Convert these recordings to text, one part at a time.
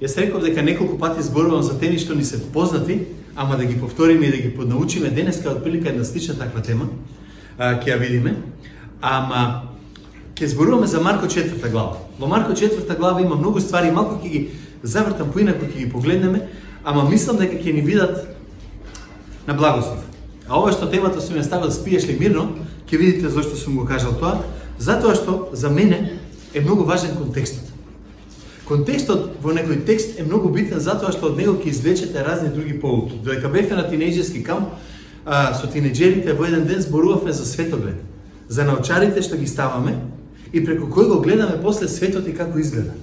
Јас реков дека неколку пати зборувам за теми што ни се познати, ама да ги повториме и да ги поднаучиме. Денеска отприлика една слична таква тема, ќе ја видиме. Ама ќе зборуваме за Марко 4 глава. Во Марко 4 глава има многу ствари, малку ќе ги завртам поинаку, ќе ги погледнеме, ама мислам дека ќе ни бидат на благослов. А ова што темата сум ја ставил спиеш ли мирно, ќе видите зашто сум го кажал тоа, затоа што за мене е многу важен контекстот. Контекстот во некој текст е многу битен затоа што од него ќе извлечете разни други поуки. Додека бевме на тинејџерски камп, со тинејџерите во еден ден зборувавме за светоглед, за научарите што ги ставаме и преку кој го гледаме после светот и како изгледа.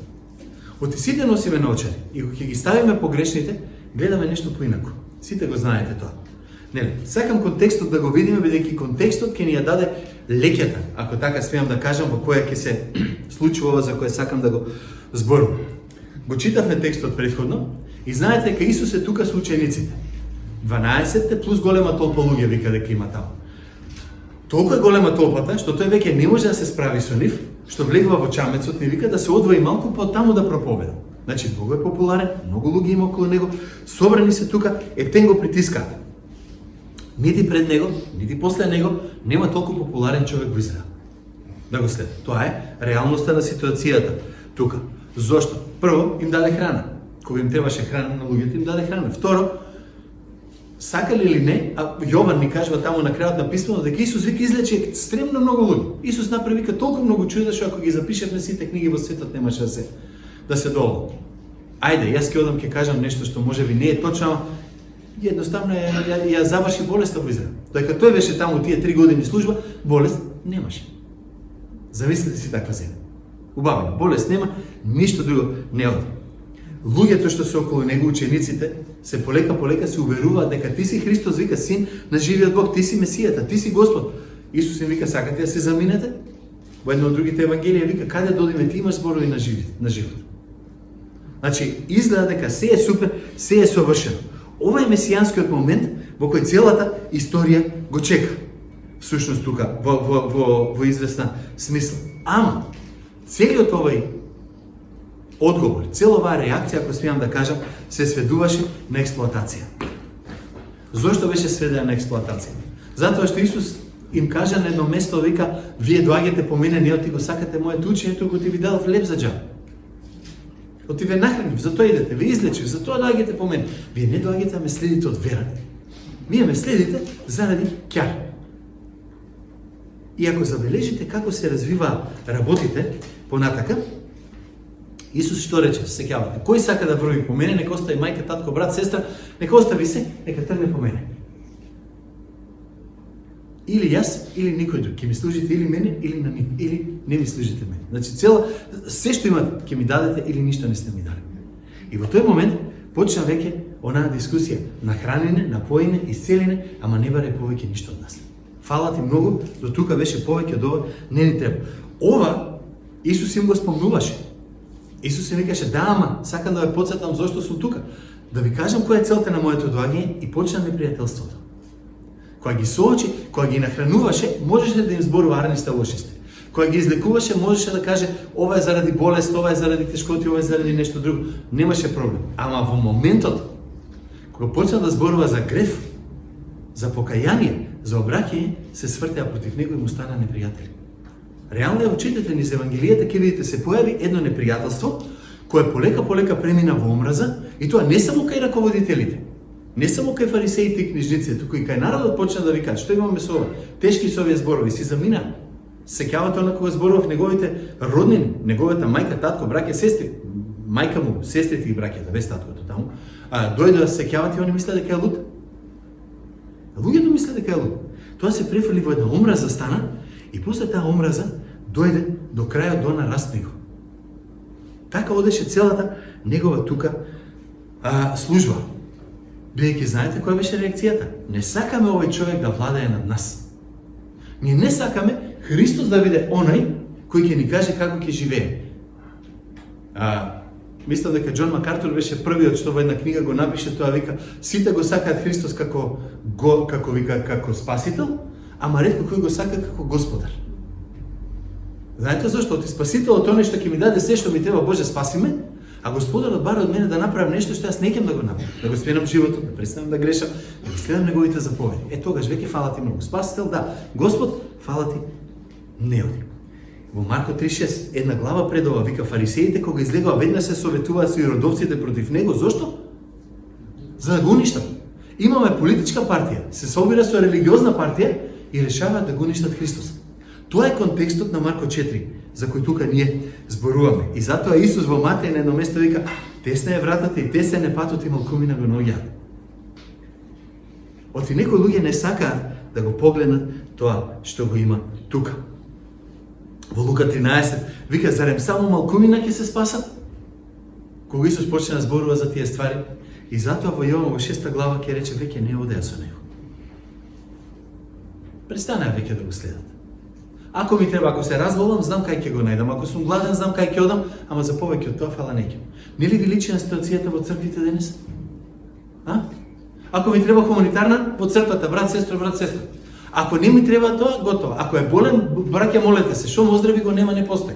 Оти сите носиме научари и кога ќе ги ставиме погрешните, гледаме нешто поинаку. Сите го знаете тоа. Нели, сакам контекстот да го видиме, бидејќи контекстот ќе ни ја даде леќата, ако така смеам да кажам, во која ќе се случува ова за кое сакам да го зборувам. Го читавме текстот претходно и знаете дека Исус е тука со учениците. 12 плюс голема толпа луѓе вика дека има таму. Толку е голема толпата што тој веќе не може да се справи со нив, што влегува во чамецот и вика да се одвои малку по таму да проповеда. Значи, многу е популарен, многу луѓе има околу него, собрани се тука, ептен го притискаат. Нити пред него, нити после него нема толку популарен човек во Израел. Да го следи. Тоа е реалноста на ситуацијата тука. Зошто? Прво, им даде храна. Кога им требаше храна на луѓето, им даде храна. Второ, сакали или не, а Јован ни кажува таму на крајот на писмото дека Исус вика излече екстремно многу луѓе. Исус направи вика толку многу чуда што ако ги запишевме сите книги во светот немаше да се долу. Ајде, јас ќе одам ќе кажам нешто што можеби не е точно, jednostavno ја заврши болеста во Израел. Додека тој беше таму тие 3 години служба, болест немаше. Замислете си таква земја. Убавено, болест нема, ништо друго не оди. Луѓето што се околу него, учениците, се полека се уверуваат дека ти си Христос, вика син на живиот Бог, ти си Месијата, ти си Господ. Исус им вика сакате да се заминете? Во едно од другите евангелија вика каде додиме ти имаш зборови на живот. Значи изгледа дека се е супер, се е совршено. Ова е месијанскиот момент во кој целата историја го чека. Всушност тука во известна смисла. Ама целиот овој одговор, цела оваа реакција, ако смеам да кажам, се сведуваше на експлоатација. Зошто беше сведена на експлоатација? Затоа што Исус им кажа на едно место, вика, вие доаѓате по мене, не оти го сакате моето учење, туку ти ви дадов леб за џаб. Оти ве нахранив, затоа идете, ве излечив, затоа доаѓате по мене. Вие не доаѓате да ме следите од вера. Вие ме следите заради ќар. И ако забележите како се развива работите понатака, Исус што рече, сеќавате, кој сака да врви по мене, нека остави мајка, татко, брат, сестра, нека остави се, нека тргне по мене. Или јас, или никој друг. Ќе ми служите или мене, или на нив, или не ми служите мене. Значи се што имате ќе ми дадете или ништо не сте ми дали. И во тој момент почна веќе онаа дискусија, нахранене, напоене, исцелене, ама не баре повеќе ништо од нас. Фала ти многу, до тука беше повеќе од ова, не ни треба. Ова Исус им го спомнуваше. Исус им викаше, да, ама сакам да ве потсетам зошто сум тука. Да ви кажам која е целта на моето доаѓање и почна непријателството. Кога ги соочи, кога ги нахрануваше, можеше да им зборува арнисте лошисте. Кога ги излекуваше, можеше да каже ова е заради болест, ова е заради тешкоти, ова е заради нешто друго. Немаше проблем. Ама во моментот кога почна да зборува за греф, за покаяние, за обраќање, се свртеа против него и му стана непријатели. Реално ја учитете низ Евангелијата, ќе видите се појави едно непријателство кое полека премина во омраза и тоа не само кај раководителите, не само кај фарисеите и книжниците, туку и кај народот почна да викаат што имаме со ова, тешки со овие зборови, си замина. Сеќавате она кога зборував неговите роднини, неговата мајка, татко, браќа, сестри, мајка му, сестрите и браќата, без таткото таму, дојде да сеќавате и они мислеа дека е луд. Луѓето мислеа дека е луд. Тоа се префрли во една омраза стана и после таа омраза дојде до крајот до нараст него. Така одеше целата негова тука служба. Бидејќи знаете која беше реакцијата? Не сакаме овој човек да владее над нас. Ние не сакаме Христос да биде онај кој ќе ни каже како ќе живее. Мислам дека Џон Макартур беше првиот што во една книга го напише, тоа вика сите го сакаат Христос како спасител, ама ретко кој го сака како господар. Знаете зашто? Оти спасителот оној што ќе ми даде се што ми треба, Боже, спаси ме, А Господарот бара од мене да направам нешто што јас не ќе да го направам, да го сменам животот, да престанам да грешам, да го следам неговите заповеди. Тогаш веќе фала ти многу. Спасител, да. Господ, фала ти, не оди. Во Марко 3:6, една глава пред ова, вика, фарисеите кога излегува веднаш се советуваат со иродовците против него. Зошто? За да го уништат. Имаме политичка партија, се собира со религиозна партија и решаваат да го уништат Христос. Тоа е контекстот на Марко 4, за кој тука ние зборуваме. И затоа Исус во Матеј на едно место вика, тесна е вратата и тесен е патот и малкумина го наоѓаат. Оти некои луѓе не сакаат да го погледнат тоа што го има тука. Во Лука 13 вика, зарем само малкумина ќе се спасат? Кога Исус почне да зборува за тие ствари, и затоа во Јован во 6 глава ќе рече, веќе не одеа со него. Престанеа веќе да го следат. Ако ми треба, ако се разболам, знам кај ќе го најдам. Ако сум гладен, знам кај ќе одам, ама за повеќе од тоа фала неќе. Нели ви личи на ситуацијата во црквите денес? Ако ми треба хуманитарна, во црквата, брат, сестра. Ако не ми треба тоа, готово. Ако е болен, браќа, молете се. Шо оздрави го нема, не постои.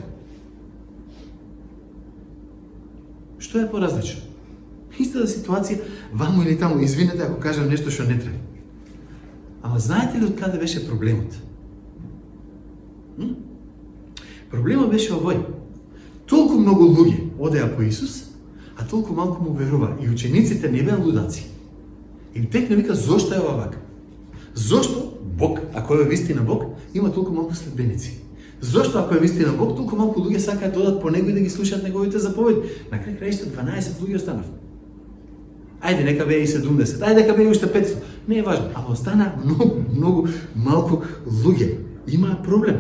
Што е поразлично? Истата ситуација, ваму или таму, извинете ако кажам нешто што не треба. Ама знаете ли од каде беше проблемот? Проблемот беше овој. Толку многу луѓе одеа по Исус, а толку малку му верува. И учениците не беа лудаци. Им текне вика, зошто е ова вака? Зошто Бог, ако е вистина Бог, има толку малку следбеници? Зошто ако е вистина Бог, толку малку луѓе сакаат да одат по него и да ги слушаат неговите заповеди? На крај краишта 12 луѓе останав. Ајде, нека беа и 70, ајде, нека беа и уште 500. Не е важно, ама остана многу малку луѓе. Има проблем.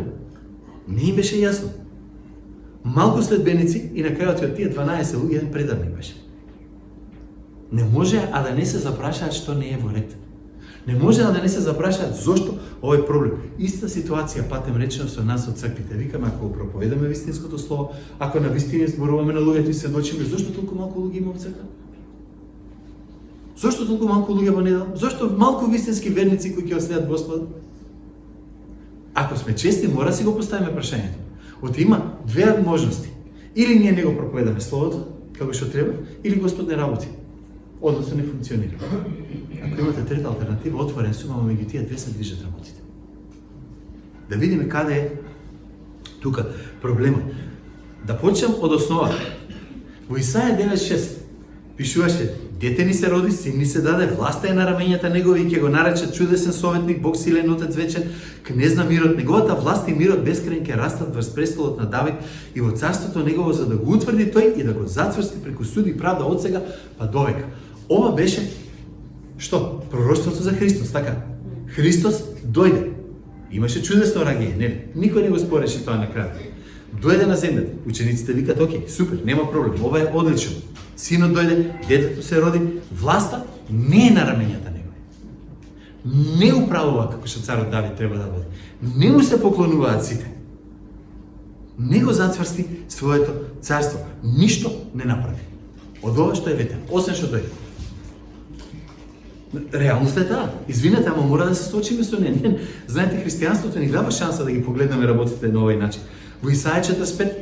Не им беше јасно. Малку следбеници и на крајот од тие 12 луѓе еден предарник беше. Не може а да не се запрашаат што не е во ред. Не може да не се запрашаат зошто овој проблем. Иста ситуација, патем речено со нас од црквите. Викаме, ако проповедаме вистинското слово, ако на вистина зборуваме на луѓето и сведочиме, зошто толку малку луѓе има во црква? Зошто толку малку луѓе во недела? Зошто малку вистински верници кои ќе следат Господа? Ако сме чести, мора да си го поставиме прашањето. Оти има две можности. Или ние не го проповедаме словото, како што треба, или Господ не работи. Односно не функционира. Ако имате трета алтернатива, отворен сум, ама меѓу тие две се движат работите. Да видиме каде е тука проблемот. Да почнем од основа. Во Исаја 9:6 пишуваше: дете ни се роди, син ни се даде, власта е на рамењата негови и ќе го наречат чудесен советник, Бог силен, Отец вечен, кнез на мирот. Неговата власт и мирот бескрајен ќе растат врз престолот на Давид и во царството негово, за да го утврди тој и да го зацврсти преку суд и правда од сега па довека. Ова беше што? Пророштвото за Христос, така? Христос дојде. Имаше чудесно раѓање, нели? Никој не го спореше тоа на крај. Дојде на земјата. Учениците викаат: окей, супер, нема проблем, ова е одлично. Синот дојде, детето се роди, власта не е на рамењата негови. Не управува како што царот Давид треба да води. Не му се поклонуваат сите. Не го зацврсти своето царство. Ништо не направи. Од ова што е ветен, освен што дојде. Реалноста е таа. Извинете, ама мора да се соочиме со неја. Знаете, христијанството ни дава шанса да ги погледнеме работите на овој начин. Во Исаја 45,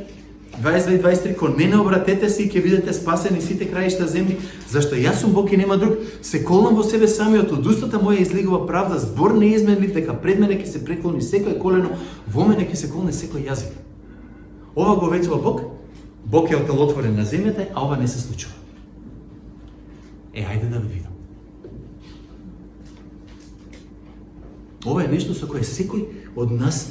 22 и 23, кон мене обратете се и ќе видите спасени сите краишта земји, зашто јас сум Бог и нема друг. Се колнам во себе самиот, од устата моја излегува правда, збор неизменлив, дека пред мене ќе се преклони секој колено, во мене ќе се колне секој јазик. Ова го ветува Бог. Бог е отелотворен на земјата, а ова не се случува. Ајде да ви видам. Ова е нешто со кое секој од нас,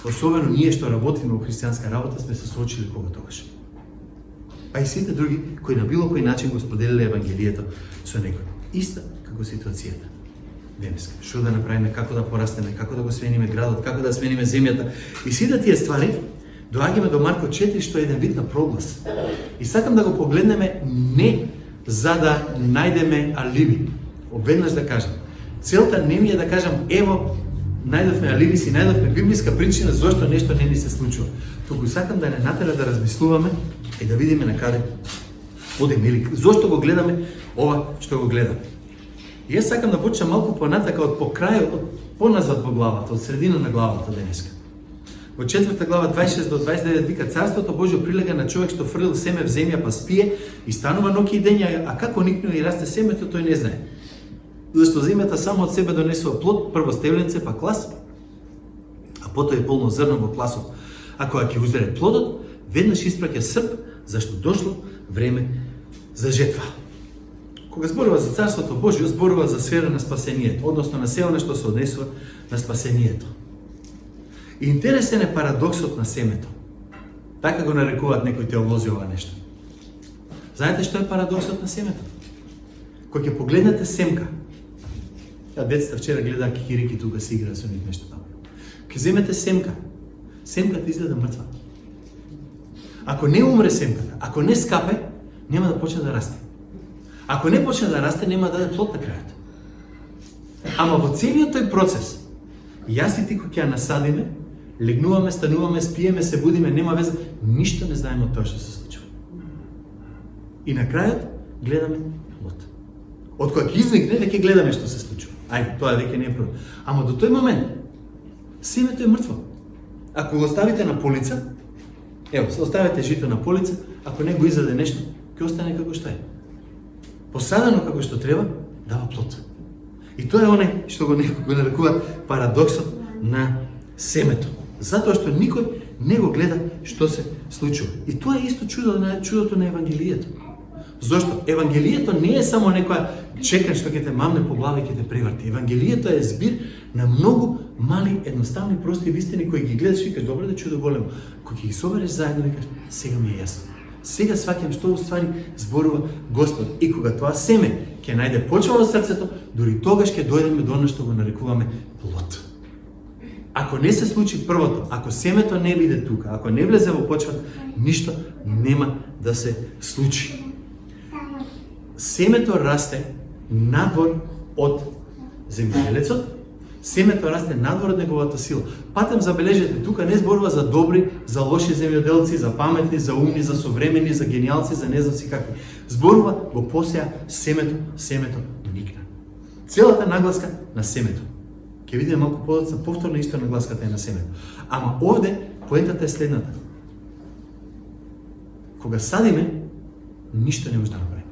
особено ние што работиме во христијанска работа, сме се соочили кога тогаш. А и сите други кои на било кој начин го споделиле евангелието со некој. Иста како ситуацијата денеска. Што да направиме, како да порастеме, како да го смениме градот, како да смениме земјата. И сите тие ствари доаѓаме до Марко 4, што е еден вид на проглас. И сакам да го погледнеме не за да најдеме алиби. Обеднаш да кажам. Целта не ми е да кажам, ево, најдовме алиби си, најдовме библиска причина зошто нешто не ни се случува. Туку сакам да не натера да размислуваме и да видиме на каде одиме или зошто го гледаме ова што го гледаме. И јас сакам да почнам малку понатака од покрајот, од поназад во главата, од средина на главата денеска. Во 4 глава 26 до 29 вика Царството Божјо прилега на човек што фрлил семе в земја па спие и станува ноќи и дења, а како никнува и расте семето, тој не знае. Зашто земјата само од себе донесува плод, прво стевленце, па клас, а потоа е полно зрно во класот. А кога ќе узере плодот, веднаш испраќа срп, зашто дошло време за жетва. Кога зборува за Царството Божјо, зборува за сфера на спасението, односно на се она што се однесува на спасението. И интересен е парадоксот на семето. Така го нарекуваат некои теолози ова нешто. Знаете што е парадоксот на семето? Кога ќе погледнете семка, децата вчера гледаат кикирики тука си играат со нив нешто таму. Ќе земете семка, семката изгледа мртва. Ако не умре семката, ако не скапе, нема да почне да расте. Ако не почне да расте, нема да даде плод на крајот. Ама во целиот тој процес, јас и ти кога ќе ја насадиме, легнуваме, стануваме, спиеме, се будиме, нема веза, ништо не знаеме од тоа што се случува. И на крајот гледаме плод. Од кога ќе изникне, ќе гледаме што се случува. Ајде, тоа веќе не е проблем. Ама до тој момент, семето е мртво. Ако го оставите на полица, ево, оставите жито на полица, ако не го издаде нешто, ќе остане како што е. Посадено како што треба, дава плод. И тоа е оној што го нарекуваат парадоксот на семето. Затоа што никој не го гледа што се случува. И тоа е исто чудото на Евангелието. Зошто? Евангелието не е само некоја чекан што ќе те мамне по глава и ќе те преврти. Евангелието е збир на многу мали, едноставни, прости вистини кои ги гледаш и викаш, добро да чудо големо. Кога ќе ги собереш заедно, викаш, сега ми е јасно. Сега сваќам што уствари зборува Господ. И кога тоа семе ќе најде почва во срцето, дури тогаш ќе дојдеме до она што го нарекуваме плод. Ако не се случи првото, ако семето не биде тука, ако не влезе во почвата, ништо нема да се случи. Семето расте надвор од земјоделецот, семето расте надвор од неговата сила. Патем забележете, тука не зборува за добри, за лоши земјоделци, за паметни, за умни, за современи, за гениалци, за не знам си какви. Зборува го посеа семето никна. Целата нагласка на семето. Ќе видиме малку подоцна, повторно исто нагласката е на семето. Ама овде поентата е следната. Кога садиме, ништо не може да направи.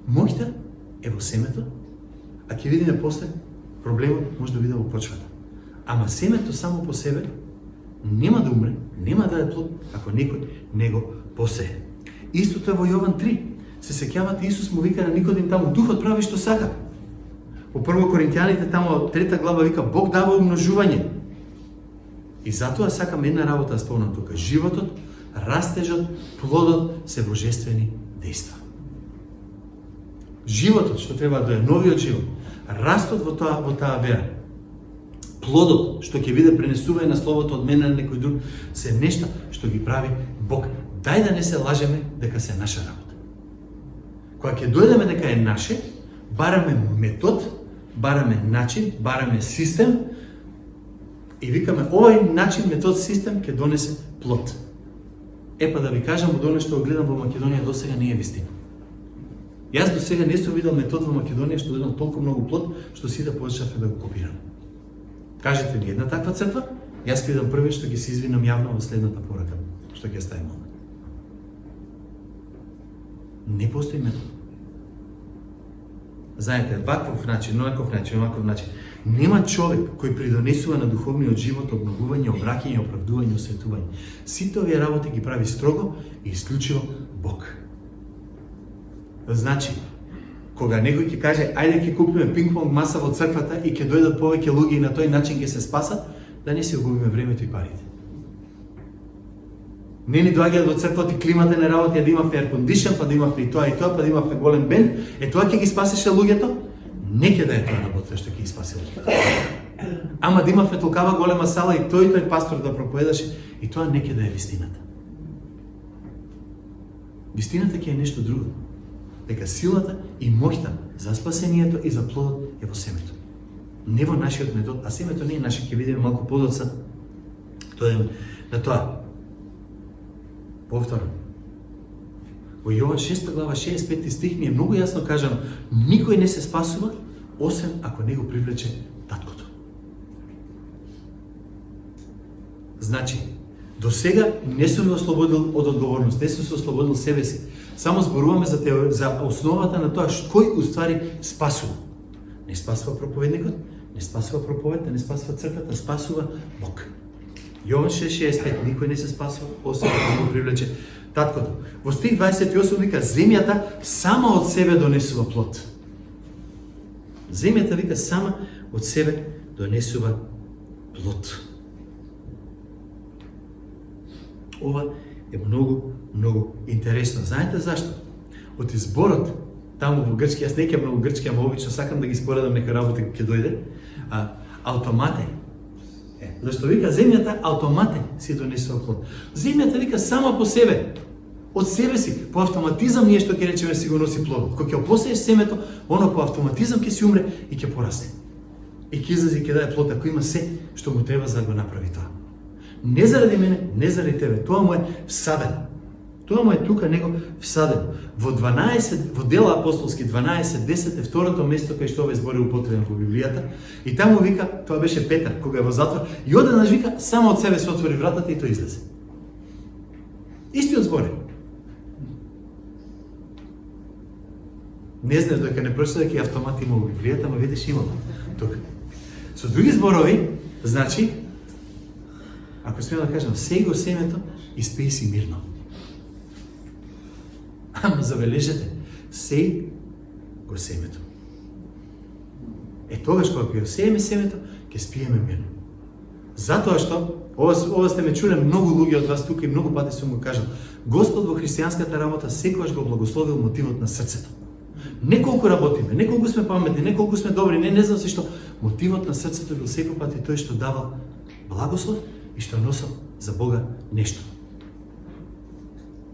Моќта е во семето, а ќе видиме после проблемот може да биде во почвата. Ама семето само по себе нема да умре, нема да даде плод ако некој не го посее. Истото е во Јован 3. Се сеќавате, Исус му вика на Никодим таму, духот прави што сака. Во 1 Коринтијаните таму 3 глава вика Бог дава умножување. И затоа сакам една работа да спомнам тука. Животот, растежот, плодот се божествени дејства. Животот што треба да е новиот живот, растот во таа вера, плодот што ќе биде пренесување на словото од мене на некој друг, се нешта што ги прави Бог. Дај да не се лажеме дека се наша работа. Кога ќе дојдеме дека е наше, бараме метод, бараме начин, бараме систем и викаме овој начин, метод, систем ќе донесе плод. Епа да ви кажам, од оно што го гледам во Македонија досега не е вистина. Јас до сега не сум видел метод во Македонија што донел толку многу плод, што сите почнавме да го копираме. Кажете ли една таква црква? Јас ќе видам првиот што ќе се извинам јавно во следната порака, што ќе ставим овде. Не постои метод. Знаете, ваков начин, оваков начин. Нема човек кој придонесува на духовниот живот обновување, обраќање, оправдување, осветување. Сите овие работи ги прави строго и исклучиво Бог. Значи, кога некој ќе каже, ајде ќе купиме пинг-понг маса во црквата и ќе дојдат повеќе луѓе и на тој начин ќе се спасат, да не си губиме времето и парите. Не ни доаѓаат во црквата и климата не работи, да имавме air condition, па да имавме и тоа, па да имавме голем бенд, тоа ќе ги спасеше луѓето? Не ќе да е тоа работа што ќе ги спаси луѓето. Ама да имавме толкава голема сала и тој пастор да проповедаше, и тоа не ќе да е вистината. Вистината ќе е нешто друго. Дека силата и моќта за спасението и за плодот е во семето. Не во нашиот метод, а семето не е наше, ќе видиме малку подоцна. Тоа е на тоа. Повторно. Во Јован 6 глава 65 стих ми е многу јасно кажано, никој не се спасува, освен ако не го привлече таткото. Значи, до сега не сум ослободил од одговорност, не сум се ослободил себе си. Само зборуваме за основата на тоа кој уствари спасува. Не спасува проповедникот, не спасува проповедта, не спасува црквата, спасува Бог. Јован 6:65, никој не се спасува, освен да го привлече таткото. Во стих 28 вика, земјата сама од себе донесува плод. Земјата, вика, сама од себе донесува плод. Ова е многу интересно. Знаете зашто? Од изборот, таму во грчки, јас не ќе многу грчки, ама обично сакам да ги споредам нека работа ќе дојде, автомате. Зашто вика, земјата автомате си донесува плод. Земјата, вика, сама по себе, од себе си, по автоматизам ние што ќе речеме си го носи плод. Кога ќе посееш семето, оно по автоматизам ќе си умре и ќе порасне. И ќе излезе и ќе даде плод, ако има се што му треба за да го направи тоа. Не заради мене, не заради тебе, тоа му е всадено. Тоа му е тука него всадено. Во дела апостолски 12:10 е второто место кај што овој збор е употребен во Библијата. И таму вика, тоа беше Петар, кога е во затвор, и одеднаш вика, само од себе се отвори вратата и тој излезе. Истиот збор е. Не знаеш дека не прочита дека автомат има во Библијата, ама видиш има тука. Со други зборови, значи, ако смеам да кажам, сеј го семето и спеј си мирно. Ама забележете, сеј го семето. Тогаш кога ќе сееме семето, ќе спиеме мирно. Затоа што, ова сте ме чуле многу луѓе од вас тука и многу пати сум го кажал, Господ во христијанската работа секогаш го благословил мотивот на срцето. Не колку работиме, не колку сме паметни, не колку сме добри, не знам се што, мотивот на срцето бил секој пат и тој што давал благослов и што носел за Бога нешто.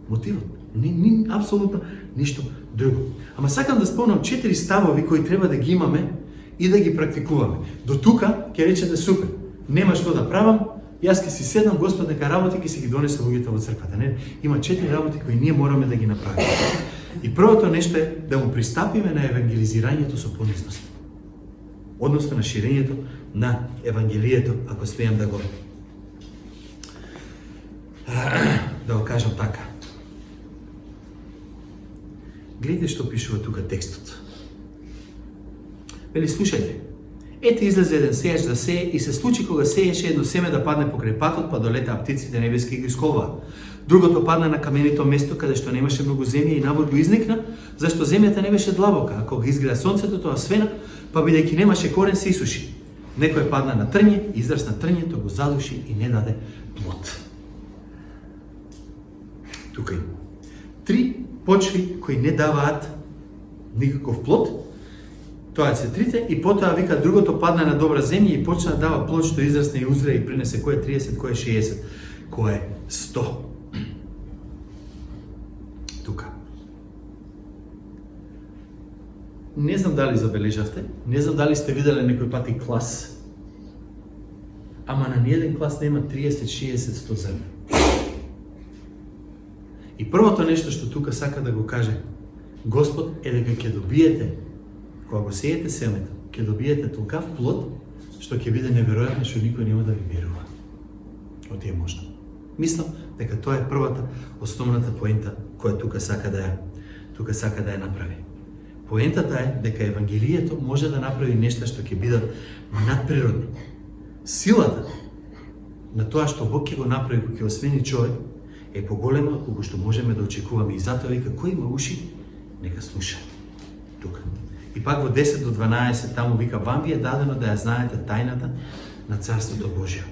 Мотивот. Ни апсолутно ништо друго. Ама сакам да спомнам 4 ставови кои треба да ги имаме и да ги практикуваме. До тука ќе речете супер. Нема што да правам, јас ќе си седнам, Господ нека работи, ќе си ги донесе луѓето во црквата. Не, има 4 работи кои ние мораме да ги направиме. И првото нешто е да му пристапиме на евангелизирањето со понизност. Односно на ширењето на евангелието, ако смеам да го кажам така. Гледайте што пишува тука текстот. Вели, слушајте. Ете излезе еден сејач да сее и се случи кога сееше едно семе да падне покрај патот, па долетаа птиците небески и ги исколваа. Другото падна на каменито место каде што немаше многу земја и навод го изникна, зашто земјата не беше длабока, а кога изгреа сонцето тоа свена, па бидејќи немаше корен се исуши. Некој падна на трње, израсна трњето, го задуши и не даде плод. Тука има 3 почви кои не даваат никаков плод. Тоа се 3 и потоа вика другото падна на добра земја и почна да дава плод што израсне и узре и принесе кој е 30, кој е 60, кој е 100. Тука. Не знам дали забележавте, не знам дали сте виделе некој пати клас, ама на ниеден клас нема 30, 60, 100 земја. И првото нешто што тука сака да го каже Господ е дека ќе добиете, кога го сеете семето, ќе добиете толкав плод, што ќе биде неверојатно, што никој нема да ви верува. Оти е можно. Мислам дека тоа е првата, основната поента која тука сака да ја направи. Поентата е дека евангелието може да направи нешта што ќе бидат надприродни. Силата на тоа што Бог ќе го направи кога ќе освени човек е поголема од кога што можеме да очекуваме. И затоа вика, кој има уши, нека слуша. Тука. И пак во 10 до 12 таму вика, вам ви е дадено да ја знаете тајната на Царството Божие.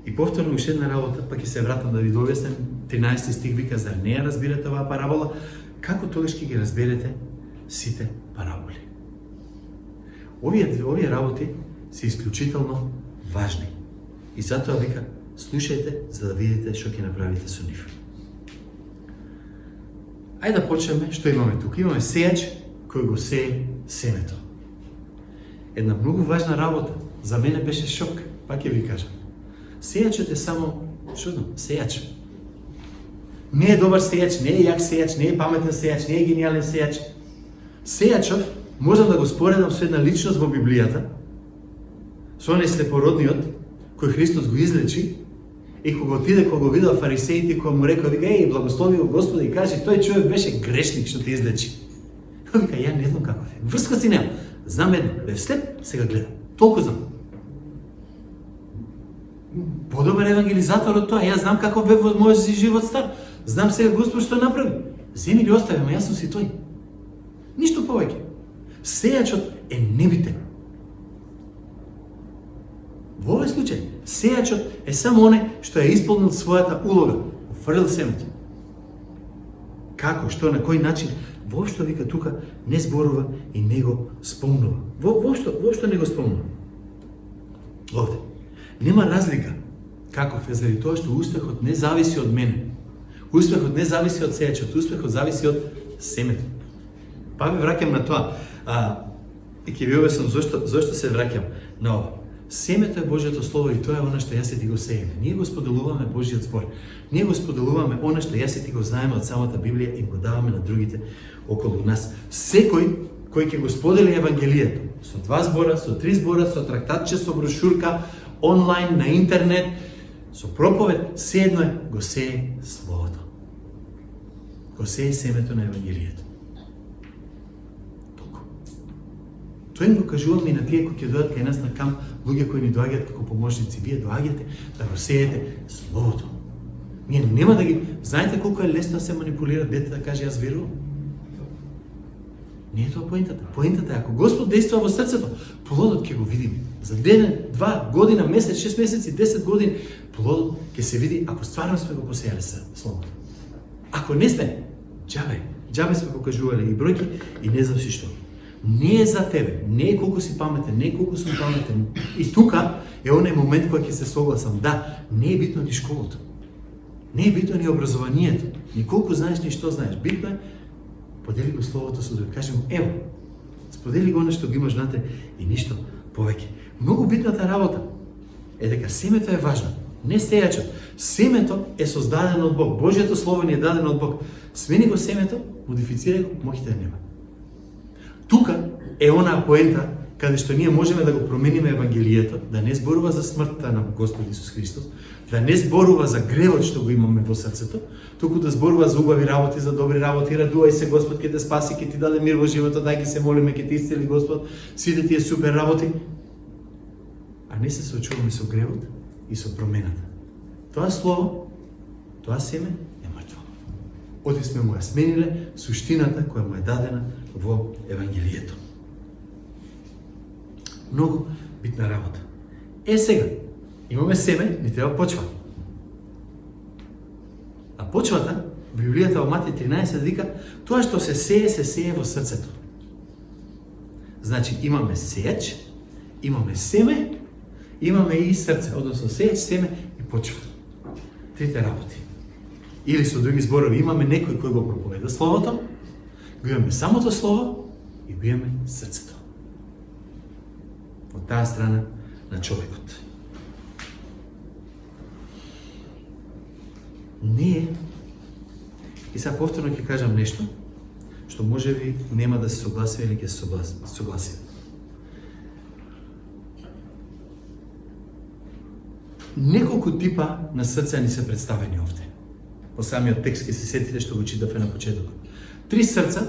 И повторно уште една работа, па ќе се вратам да ви довесам, 13 стих вика, зар не ја разбирате оваа парабола? Како тогаш ќе ги разберете сите параболи? Овие работи се исклучително важни. И затоа вика, слушајте, за да видите што ќе направите со нив. Ајде да почнеме што имаме тука. Имаме сејач кој го сее семето. Една многу важна работа. За мене беше шок, пак ќе ви кажам. Сејачот е само, што знам, сејач. Не е добар сејач, не е јак сејач, не е паметен сејач, не е гениален сејач. Сејачот можам да го споредам со една личност во Библијата, со оној слепородниот, кој Христос го излечи, И кога отиде, кога го видел фарисеите, кога му рекao, вика, благослови го Господа и каже, тој човек беше грешник што те излечи. Вика, ја не знам каков е. Врска си нема. Знам едно, бев слеп, сега гледам. Толку знам. Подобар евангелизатор од тоа, јас знам каков бе во мојот живот стар. Знам сега Господ што направи. Земи или остави, ама јас сум си тој. Ништо повеќе. Сејачот е небитен. Во овој случај, сејачот е само оној што е исполнил својата улога, офрлил семето. Како, што, на кој начин, воопшто вика тука не зборува и не го спомнува. Воопшто не го спомнува. Овде. Нема разлика каков е, заради тоа што успехот не зависи од мене. Успехот не зависи од сејачот, успехот зависи од семето. Па ви враќам на тоа. И ќе ви објаснам зошто се враќам на ова. Семето е Божјото Слово и тоа е она што јас и ти го сееме. Ние го споделуваме Божјиот збор. Ние го споделуваме она што јас и ти го знаеме од самата Библија и го даваме на другите околу нас. Секој кој ќе го сподели Евангелието со 2 збора, со 3 збора, со трактатче, со брошурка, онлайн, на интернет, со проповед, седно е, го сее Словото. Го сее семето на Евангелието. Тоа им го кажуваме и на тие кои ќе дојдат кај нас на камп, луѓе кои ни доаѓаат како поможници, вие доаѓате да го сеете Словото. Ние нема да ги... Знаете колку е лесно да се манипулира дете да каже јас верувам? Не е тоа поентата. Поентата е ако Господ действува во срцето, плодот ќе го видиме. За ден, 2 година, месец, 6 месеци, 10 години, плодот ќе се види ако стварно сме го посејале Словото. Ако не сме, џабе сме го кажувале и бројки и не знам си што. Не е за тебе, не е колку си паметен, не е колку сум паметен. И тука е оној момент кој ќе се согласам. Да, не е битно ни школото. Не е битно ни образованието. Ни колку знаеш, ни што знаеш. Битно е, подели го Словото со друг. Кажем, ево, сподели го што го имаш внатре и ништо повеќе. Многу битната работа е дека семето е важно. Не сејачот. Семето е создадено од Бог. Божјото Слово ни е дадено од Бог. Смени го семето, модифицирај го, мохите нема. Тука е онаа поента каде што ние можеме да го промениме Евангелието, да не зборува за смртта на Господ Исус Христос, да не зборува за гревот што го имаме во срцето, туку да зборува за убави работи, за добри работи, радувај се Господ ќе те спаси, ќе ти даде мир во животот, дај ќе се молиме, ќе ти исцели Господ, сите тие супер работи, а не се соочуваме со гревот и со промената. Тоа слово, тоа семе е мртво. Оти сме му ја смениле суштината која му е дадена во Евангелието. Многу битна работа. Сега, имаме семе, ни треба почва. А почвата, Библијата во Матеј 13 вика, тоа што се сее во срцето. Значи, имаме сејач, имаме семе, имаме и срце, односно сејач, семе и почва. Трите работи. Или со други зборови, имаме некој кој го проповеда Словото, го имаме самото Слово и го имаме срцето. Од таа страна на човекот. Ние, и сега повторно ќе кажам нешто, што може би нема да се согласи или ќе се согласи. Неколку типа на срца ни се представени овде. По самиот текст ќе се сетите што го читавме на почетокот. 3 срца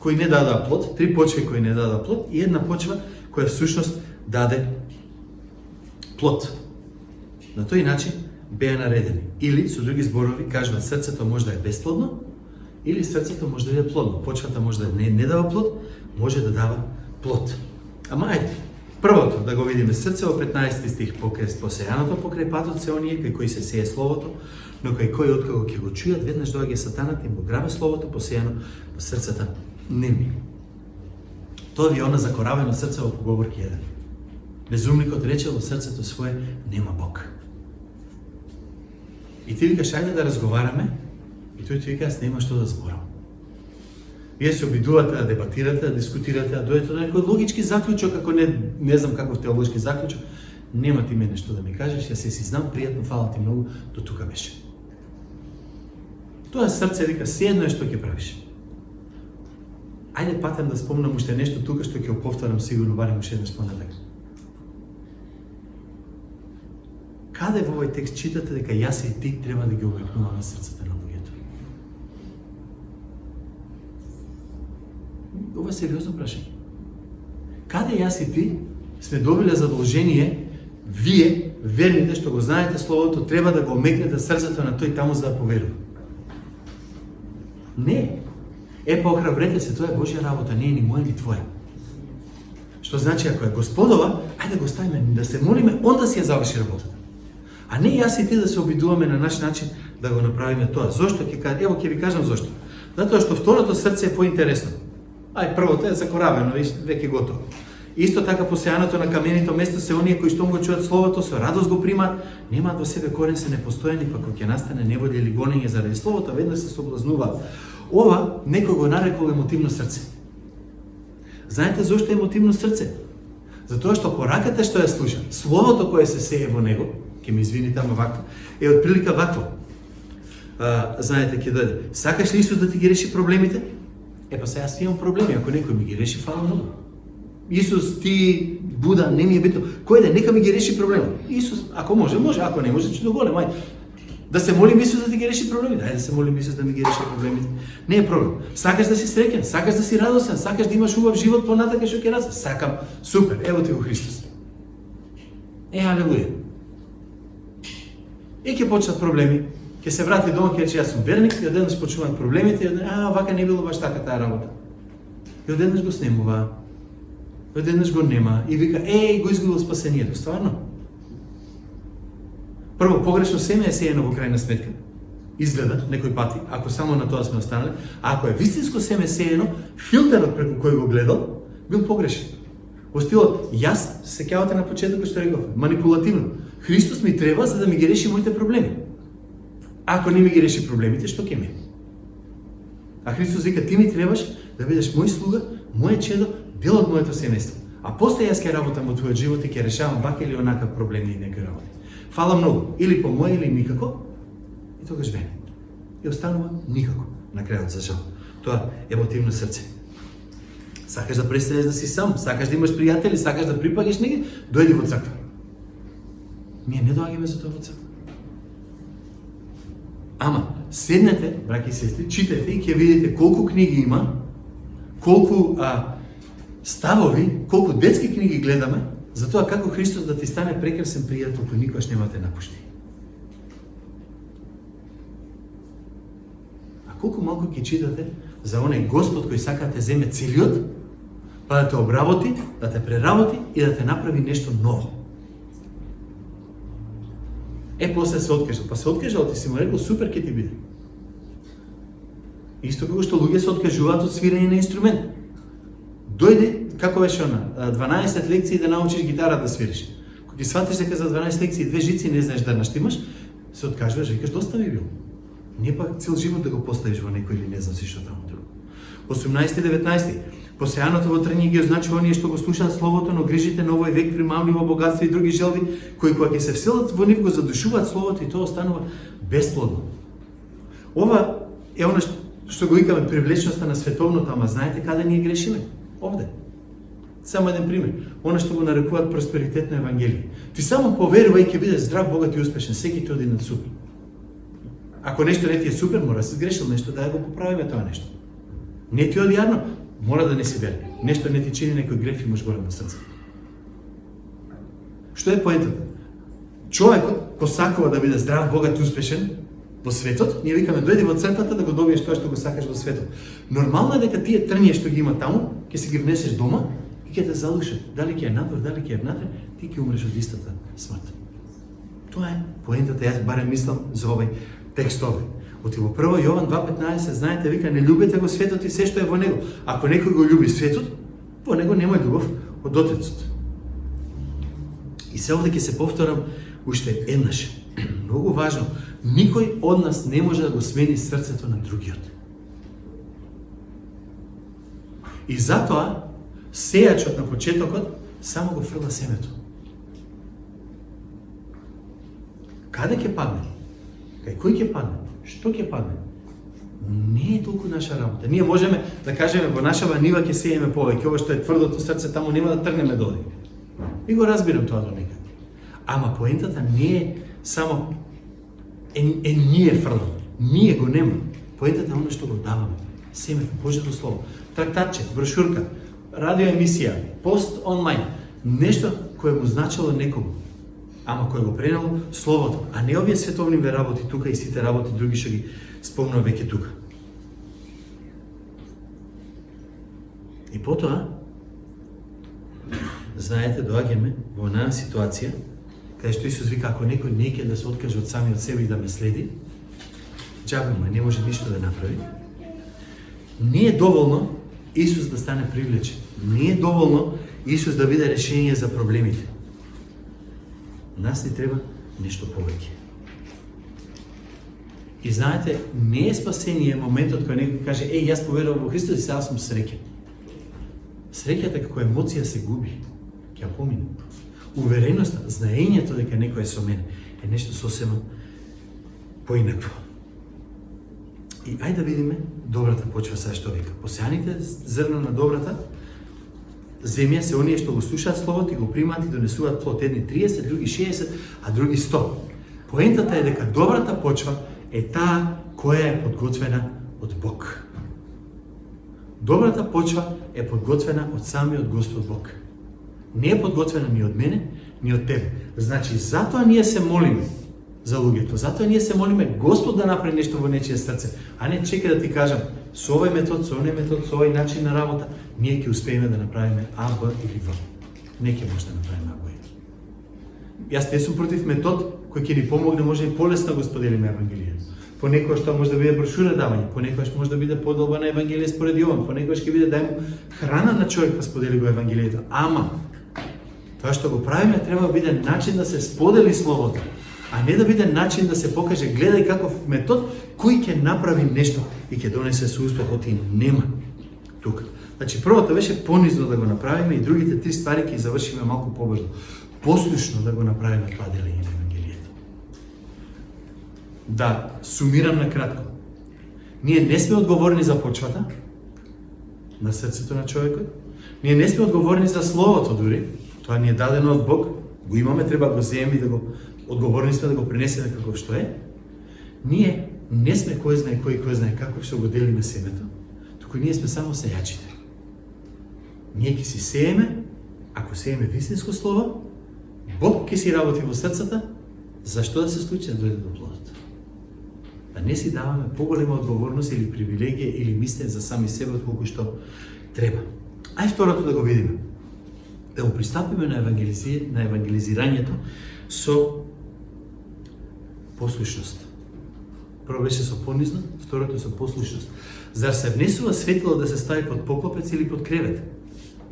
кои не дадаа плод, 3 почви кои не дадаа плод и една почва која всушност даде плод. На тој начин беа наредени. Или, со други зборови, кажуваат срцето може да е бесплодно, или срцето може да е плодно. Почвата може да не дава плод, може да дава плод. Ама ајде, првото да го видиме срце во 15 стих, покрај посејаното, покрај патот се оние кај кои се сее Словото, но кај кои откако ќе го чујат, веднаш доаѓа сатанат и му грабе Словото посејано во срцата ними. Тоа ви она закоравено срце во Поговорки 1. Безумникот рече во срцето свое нема Бог. И ти викаш, ајде да разговараме, и тој ти вика, аз нема што да зборам. Вие се обидувате да дебатирате, да дискутирате, да дојдете до некој логички заклучок, ако не знам каков теолошки заклучок, нема ти мене што да ми кажеш, јас си знам, пријатно, фала ти многу, до тука беше. Тоа срце вика, седно е што ќе правиш. Ајде патем да спомнам уште нешто тука што ќе повторам сигурно, барем уште еднаш понатак. Каде во овој текст читате дека јас и ти треба да ги обикнуваме срцата на луѓето? Ова е сериозно прашање. Каде јас и ти сме добиле задолжение, вие, верните, што го знаете Словото, треба да го омекнете срцето на тој таму за да поверува? Не. Охрабрете се, тоа е Божја работа, не е ни моја ни твоја. Што значи, ако е Господова, ајде го ставиме, да се молиме, он да си ја заврши работата. А не јас и ти да се обидуваме на наш начин да го направиме тоа. Зошто? Ќе ви кажам зошто. Затоа што второто срце е поинтересно. Првото е закоравено, веќе готово. Исто така посејаното на каменито место се оние кои што го чуат Словото, со радост го примаат, немаат во себе корен, се непостојани, па кога ќе настане неволја или гонење заради Словото, веднаш се соблазнуваат. Ова некој го нарекол емотивно срце. Знаете зошто е емотивно срце? Затоа што пораката што ја слуша, Словото кое се сее во него, ќе ми извините, ама вакво, е отприлика вакво. Знаете, ќе дојде. Сакаш ли Исус да ти ги реши проблемите? Па сега си имам проблеми, ако некој ми ги реши, фала многу. Исус, ти, Буда, не ми е битно. Кој да, нека ми ги реши проблема. Исус, ако може, може, ако не може, ќе доголем. Да се молим Исус да ти ги реши проблемите. Ајде да се молим Исус да ми ги реши проблемите. Не е проблем. Сакаш да си среќен, сакаш да си радосен, сакаш да имаш убав живот понатака што ќе расте. Сакам. Супер. Ево ти го Христос. Алелуја. И ќе почнат проблеми. Ќе се врати дома, ќе рече јас сум верник, и одеднаш почнуваат проблемите, и вака не било баш така таа работа. И одеднаш го снемува. Одеднаш го нема и вика, го изгубил спасението. Стварно? Прво, погрешно семе е сеено во крајна сметка. Изгледа, некои пати, ако само на тоа сме останали. А ако е вистинско семе сеено, филтерот преку кој го гледал, бил погрешен. Во стилот, јас се сеќавате на почетокот што реков, манипулативно. Христос ми треба за да ми ги реши моите проблеми. Ако не ми ги реши проблемите, што ќе ми? А Христос вика, ти ми требаш да бидеш мој слуга, моје чедо, дел од моето семејство. А после јас ќе работам во твојот живот и ќе решавам вака или онака проблеми и некои работи. Фала многу, или по мој или никако, и тогаш вене. И останува никако, на крајот за жал. Тоа е емотивно срце. Сакаш да престанеш да си сам, сакаш да имаш пријатели, сакаш да припагаш негде, дојди во црква. Ние не доаѓаме за тоа во црква. Ама, седнете, браќи и сестри, читате и ќе видите колку книги има, колку ставови, колку детски книги гледаме, за тоа како Христос да ти стане прекрасен пријател кој никогаш нема те напушти. А колку малку ќе читате за оној Господ кој сака да те земе целиот, па да те обработи, да те преработи и да те направи нешто ново. После се откажал. Па се откажал, ти си му рекол, супер ќе ти биде. Исто како што луѓе се откажуваат од свирење на инструмент. Дојде, како беше она, 12 лекции да научиш гитара да свириш. Кога ќе сватиш дека за 12 лекции 2 жици не знаеш да наштимаш, се откажуваш, викаш, доста ми бил. Не пак цел живот да го поставиш во некој или не знам си што таму друго. 18-19. Посејаното во трнји ги означува оние што го слушаат Словото, но грижите на овој век примамливо богатство и други желби, кои кога ќе се вселат во нив го задушуваат Словото и тоа останува бесплодно. Ова е она што го викаме привлечноста на световното, ама знаете каде ние грешиме? Овде. Само еден пример. Она што го нарекуваат просперитетно евангелие. Ти само поверувај ќе бидеш здрав, богат и успешен, секи ти оди на супер. Ако нешто не ти е супер, мора да си сгрешил нешто, да го поправиме тоа нешто. Не ти оди јарно, мора да не си верен. Нешто не ти чини некој греф, имаш горе на срце. Што е поентата? Човекот кој сакува да биде здрав, богат и успешен во светот, ние викаме дојди во црквата да го добиеш тоа што го сакаш во светот. Нормално е дека тие трнија што ги има таму, ќе си ги внесеш дома и ќе те задушат. Дали ќе е надвор, дали ќе е внатре, ти ќе умреш од истата смрт. Тоа е поентата, јас барем мислам за овој текст овој. Оти во 1 Јован 2:15, знаете, вика, не љубете го светот и се што е во него. Ако некој го љуби светот, во него нема љубов од Отецот. И се овде ќе се повторам уште еднаш. Многу важно, никој од нас не може да го смени срцето на другиот. И затоа, сејачот на почетокот само го фрла семето. Каде ќе падне? Кај кој ќе падне? Што ќе падне? Не е толку наша работа. Ние можеме да кажеме во нашава нива ќе сееме повеќе, ова што е тврдото срце таму нема да тргнеме доди. И го разбирам тоа до некаде. Ама поентата не е само ние фрламе. Ние го нема. Поетата оно што го даваме. Семето, Божјето Слово. Трактатче, брошурка, радиоемисија, пост онлайн. Нешто кое му значило некому. Ама кое го пренело Словото. А не овие световни работи тука и сите работи други што ги спомнува веќе тука. И потоа, знаете, доаѓаме во една ситуација, каде што Исус вика, ако некој не ќе да се откаже од самиот себе и да ме следи, џабе му, не може ништо да направи. Не е доволно Исус да стане привлечен. Не е доволно Исус да биде решение за проблемите. Нас ни треба нешто повеќе. И знаете, не е спасение моментот кога некој каже, јас поверувам во Христос и сега сум среќен. Среќата како емоција се губи, ќе помине. Увереноста, знаењето дека некој е со мене е нешто сосема поинакво. И ајде да видиме добрата почва сега што вика. Посеаните зрна на добрата земја се оние што го слушаат Словото и го примаат и донесуваат плод. Едни 30, други 60, а други 100. Поентата е дека добрата почва е таа која е подготвена од Бог. Добрата почва е подготвена од самиот Господ Бог. Не е подготвена ни од мене, ни од тебе. Значи, затоа ние се молиме за луѓето. Затоа ние се молиме Господ да направи нешто во нечие срце, а не чека да ти кажам со овој метод, со оној метод, со овој начин на работа, ние ќе успееме да направиме А, Б или В. Не ќе може да направиме А, Б или В. Јас не сум против метод кој ќе ни помогне, може и полесно да го споделиме Евангелието. Понекогаш тоа може да биде брошура давање, понекогаш може да биде подолба на Евангелие според Јован, понекогаш ќе биде дај му храна на човек да сподели го Евангелието. Ама тоа што го правиме треба да биде начин да се сподели Словото, а не да биде начин да се покаже гледај каков метод кој ќе направи нешто и ќе донесе со успех, оти нема тука. Значи првото беше понизно да го направиме и другите три ствари ќе завршиме малку побрзо. Послушно да го направиме тоа делење на Евангелието. Да сумирам на кратко. Ние не сме одговорни за почвата на срцето на човекот. Ние не сме одговорни за Словото дури. Тоа ни е дадено од Бог. Го имаме, треба да го земеме и да го одговорни сме да го пренесеме како што е. Ние не сме кој знае како што го делиме семето, туку ние сме само сејачите. Ние ќе си сееме, ако сееме вистинско слово, Бог ќе си работи во срцата, зашто да се случи да дојде до плодот. Да не си даваме поголема одговорност или привилегија или мислење за сами себе отколку што треба. Ај второто да го видиме. Да го пристапиме на евангелизирањето со послушност. Прво беше со понизно, второто со послушност. Зар се внесува светло да се стави под поклопец или под кревет?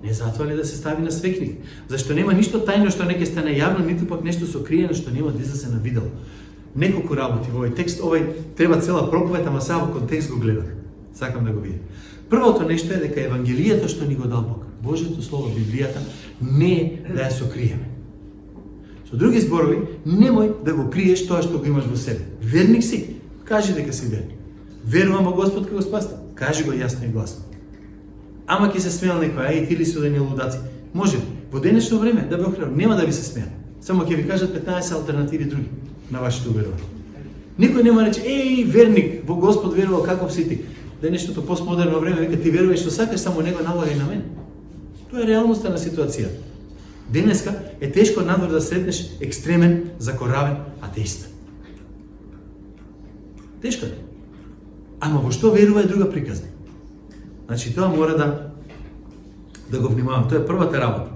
Не затоа ли да се стави на свекник? Зашто нема ништо тајно што не ќе стане јавно, ниту пак нешто сокриено што нема да излезе на видел. Неколку работи во овој текст, овој треба цела проповед, ама сега во контекст го гледам. Сакам да го видим. Првото нешто е дека Евангелието што ни го дал Бог, Божјото Слово, Библијата, не е да ја сокриеме. Со други зборови, немој да го криеш тоа што го имаш во себе. Верник си, кажи дека си верник. Верувам во Господ како спасител, кажи го јасно и гласно. Ама ќе се смеел некој, ај ти ли судени лудаци? Може, во денешно време да ве охрабрам, нема да ви се смеат. Само ќе ви кажат 15 алтернативи други на вашето верување. Никој нема рече, верник, во Господ верувал, каков си ти? Денешното постмодерно време вика ти веруваш што сакаш, само него налагај на мене. Тоа е реалноста на ситуацијата. Денеска е тешко надвор да сретнеш екстремен, закоравен атеист. Тешко е. Ама во што верува е друга приказна. Значи тоа мора да го внимаваме. Тоа е првата работа.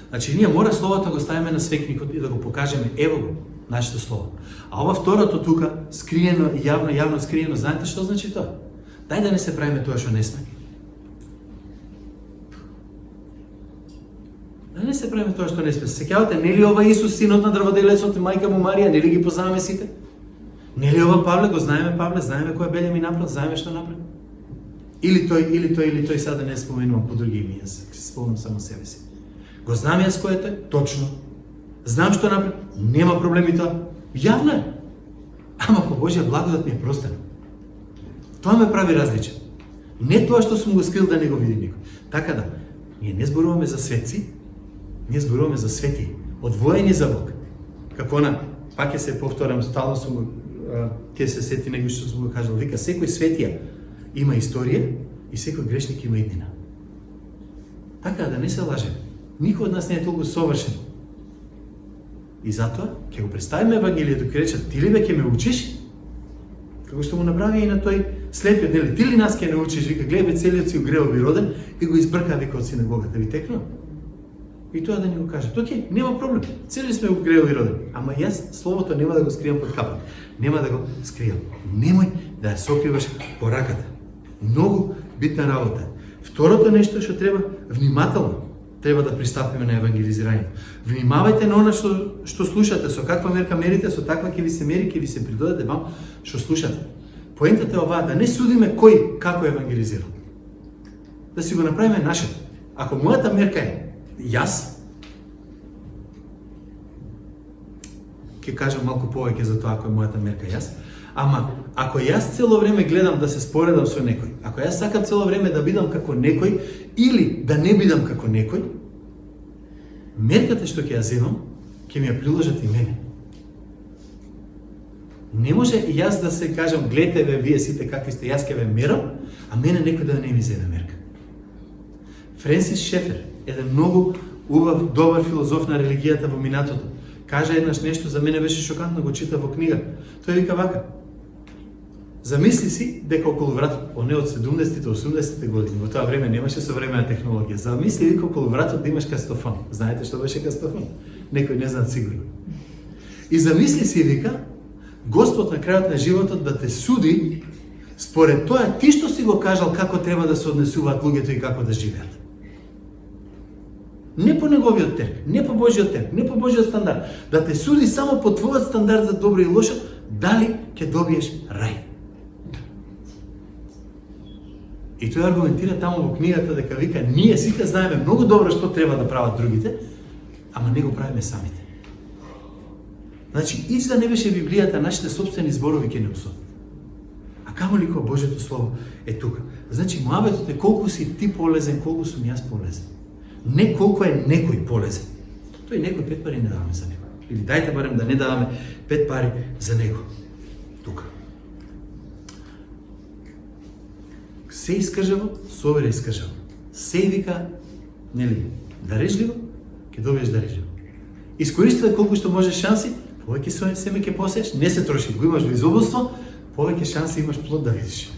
Значи ние мора словото го ставиме на свекникот и да го покажеме, ево го, нашето слово. А ова второто тука, скриено, јавно скриено, знаете што значи тоа? Дај да не се правиме тоа што не сме. Да не се правиме тоа што не сме. Сеќавате, нели ова Исус, синот на дрводелецот, мајка му Марија, нели ги познаваме сите? Нели ова Павле, го знаеме Павле, знаеме кој беле ми направи, знаеме што направи? Или тој, сега да не споменувам по други имија, се спомнам само себе си. Го знам јас кој е тој? Точно. Знам што направи, нема проблеми тоа. Јавно е. Ама по Божја благодат ми е простено. Тоа ме прави различен. Не тоа што сум го скрил да не го види никој. Така да, ние не зборуваме за светци, ние зборуваме за свети, одвоени за Бог. Како на пак ќе се повторам, стално сум ќе се сети него што сум го кажал, вика секој светија има историја и секој грешник има иднина. Така да не се лажем. Никој од нас не е толку совршен. И затоа ќе го представиме Евангелието, ќе речат, ти ли бе ќе ме учиш? Како што му направи и на тој слепиот, нели, ти ли нас ќе не учиш? Вика, гледај бе, целиот си грео ви роден и го избрка, вика, од синагогата, ви текна. И тоа да ни го каже. Окей, нема проблем. Цели сме го грео ви роден. Ама јас словото нема да го скријам под капак. Нема да го скријам. Немој да ја сокриваш по раката. Многу битна работа. Второто нешто што треба внимателно треба да пристапиме на евангелизирањето. Внимавајте на она што слушате, со каква мерка мерите, со таква ќе ви се мери, ќе ви се придодаде вам што слушате. Поентата е оваа, да не судиме кој како евангелизира. Да си го направиме нашето. Ако мојата мерка е јас, ќе кажам малку повеќе за тоа ако е мојата мерка јас, ама ако јас цело време гледам да се споредам со некој, ако јас сакам цело време да бидам како некој или да не бидам како некој, мерката што ќе ја земам, ќе ми ја приложат и мене. Не може јас да се кажам, гледате ве, вие сите какви сте, јас ќе ве мерам, а мене некој да не ми земе мерка. Френсис Шефер, еден многу убав, добар филозоф на религијата во минатото, кажа еднаш нешто, за мене беше шокантно, го чита во книга. Тој вика вака: замисли си дека околу вратот, не од 70-те, 80-те години, во тоа време немаше современа технологија. Замисли вика околу вратот да имаш кастофон. Знаете што беше кастофон? Некој не знаат сигурно. И замисли си вика Господ на крајот на животот да те суди според тоа ти што си го кажал како треба да се однесуваат луѓето и како да живеат. Не по неговиот терк, не по Божиот терк, не по Божиот стандард. Да те суди само по твојот стандард за добро и лошо, дали ќе добиеш рај. И тој аргументира таму во книгата дека вика, ние сите знаеме многу добро што треба да прават другите, ама не го правиме самите. Значи, ич да не беше Библијата, нашите собствени зборови ќе не усудат. А камо ли кога Божјото Слово е тука? Значи, муабетот е колку си ти полезен, колку сум јас полезен. Не колку е некој полезен. Тој некој 5 пари не даваме за него. Или дајте барем да не даваме 5 пари за него. Тука. Се искажаво, совера искажаво. Се вика, нели, дарежливо, ќе добиеш дарежливо. Искористите колку што може шанси, повеќе семе ќе посееш, не се троши, го имаш во изобилство, повеќе шанси имаш плод да видиш.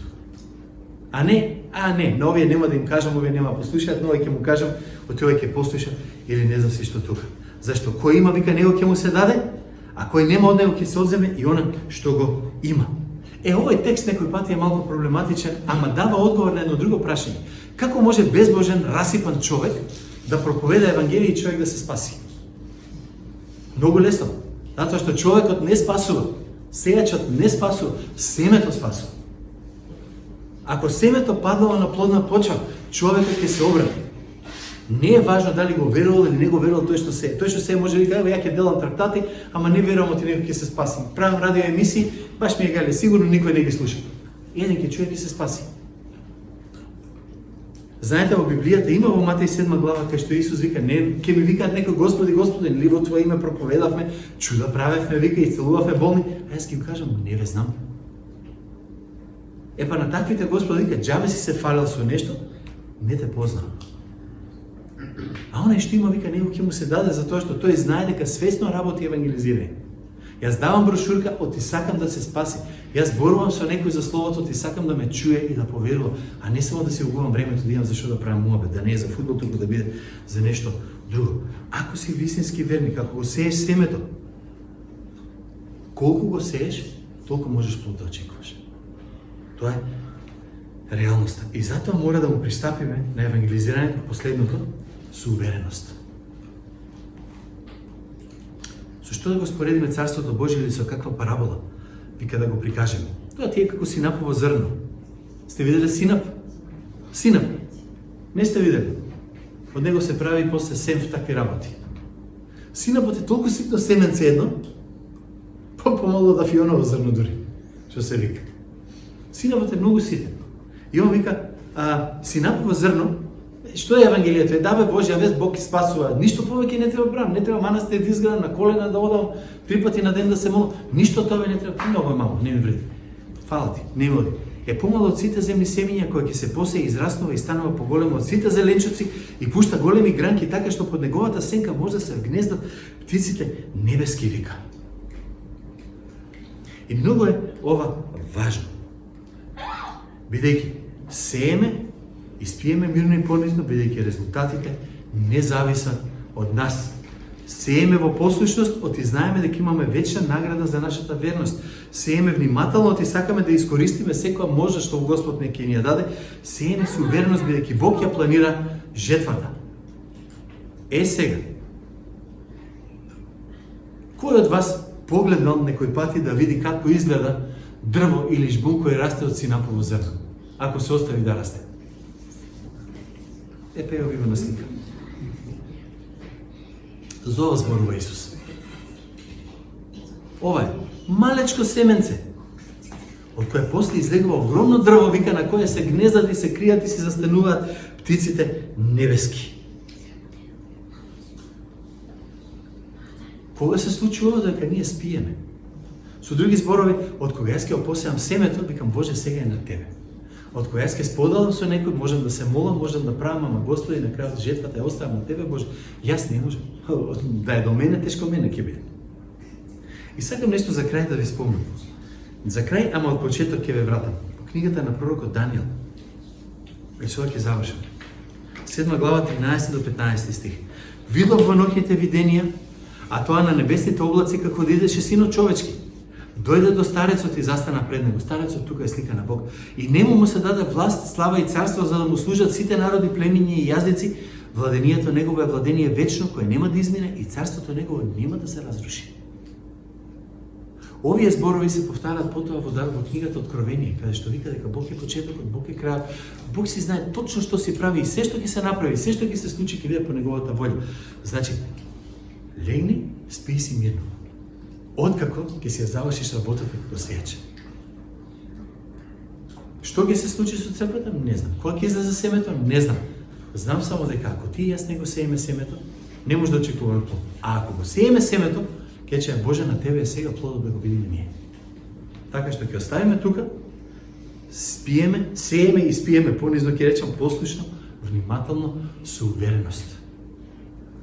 А не, на овие нема да им кажам, овие нема послушаат, но овие ќе му кажам, овие ќе послуша или не знам се што тука. Зашто кој има, вика, него ќе му се даде, а кој нема од него ќе се одземе и она што го има. Овој текст некој пати е малку проблематичен, ама дава одговор на едно друго прашање. Како може безбожен, расипан човек да проповеда евангелие и човек да се спаси? Многу лесно. Затоа што човекот не спасува, сејачот не спасува, семето спасува. Ако семето паднало на плодна почва, човекот ќе се обрати. Не е важно дали го верувал или не го верувал тој што се. Тој што се може да каже, ја ќе делам трактати, ама не верувам оти некој ќе се спаси. Правам радио емисии, баш ми е гале, сигурно никој не ги слуша. Еден ќе чуе и се спаси. Знаете, во Библијата има во Матеј 7 глава кај што Исус вика, не ќе ми викаат некој Господи, Господи, нели во Твое име проповедавме, чуда правевме, вика, исцелувавме болни, а јас ќе им кажам, не ве знам. Па на таквите Господ вика, џабе си се фалел со нешто, не те познам. А онај што има, вика, него ќе му се даде затоа што тој знае дека свесно работи евангелизирање. Јас давам брошурка, оти сакам да се спаси. Јас борувам со некој за словото, ти сакам да ме чуе и да поверува, а не само да си угувам времето да имам зашто да правам муабет, да не е за фудбал, туку да биде за нешто друго. Ако си вистински верник, ако го сееш семето, колку го сееш, толку можеш плод да очекуваш. Тоа е реалноста. И затоа мора да му пристапиме на евангелизирањето, последното, со увереност. Со што да го споредиме Царството Божие или со каква парабола? Вика да го прикажеме. Тоа ти е како синапово зрно. Сте виделе синап? Синап. Не сте видели. Од него се прави после сем в такви работи. Синапот е толку ситно семенце едно, помало да фионово зрно дури, што се вика. Синапот е многу ситен. И он вика, синапово зрно, што е Евангелието? Да бе, Божја вест, Бог ги спасува. Ништо повеќе не треба правам, не треба манастир да изградам, на колена да одам, 3 пати на ден да се молам. Ништо тоа не треба. Многу е мало, не ми вреди. Фала ти, не ми оди. Е помало од сите земни семиња кои ќе се посее, израснува и станува поголемо од сите зеленчуци и пушта големи гранки така што под неговата сенка може да се гнездат птиците небески, вика. И многу е ова важно. Бидејќи сееме и спиеме мирно и понизно, бидејќи резултатите не зависат од нас. Сееме во послушност, оти знаеме дека имаме вечна награда за нашата верност. Сееме внимателно, оти сакаме да искористиме секоја можност што Господ не ќе ни ја даде. Сееме со увереност, бидејќи Бог ја планира жетвата. Е сега, кој од вас погледнал некој пати да види како изгледа дрво или жбун кој расте од синапово зрно, ако се остави да расте? Ево ви го на слика. За ова зборува Исус. Ова е малечко семенце, од кое после излегува огромно дрво, вика, на кое се гнездат и се кријат и се застануваат птиците небески. Кога се случува дека ние спиеме? Со други зборови, од кога јас ќе посеам семето, викам, Боже, сега е на Тебе. Од кога јас ќе споделам со некој, можам да се молам, можам да правам, ама Господи, на крајот жетвата ја оставам на Тебе, Боже. Јас не можам. Да е до мене, тешко мене ќе биде. И сакам нешто за крај да ви спомнам. За крај, ама од почеток ќе ве вратам. По книгата на пророкот Данијел. Веќе ќе завршам. 7 глава 13 до 15 стих. Видов во ноќните виденија, а тоа на небесните облаци како да идеше синот човечки. Дојде до старецот и застана пред него. Старецот тука е слика на Бог. И нему му се даде власт, слава и царство за да му служат сите народи, племиња и јаздици. Владението негово е владение вечно, кое нема да измине и царството негово нема да се разруши. Овие зборови се повтарат потоа во книгата Откровение, каде што вика дека Бог е почетокот, Бог е крајот. Бог си знае точно што си прави и се што ќе се направи, се што ќе се случи ќе биде по неговата волја. Значи, легни, спи си мирно. Откако ќе си ја завршиш работата како сејач. Што ќе се случи со црквата? Не знам. Кога ќе излезе семето? Не знам. Знам само дека ако ти и јас не го сееме семето, не може да очекуваме плод. А ако го сееме семето, ќе че Боже на Тебе е сега плодот да го видиме ние. Така што ќе оставиме тука, спиеме, сееме и спиеме, понизно ќе речам послушно, внимателно, со увереност.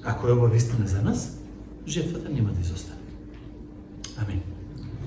Ако е ова вистина за нас, жетвата нема да изостане. Амин.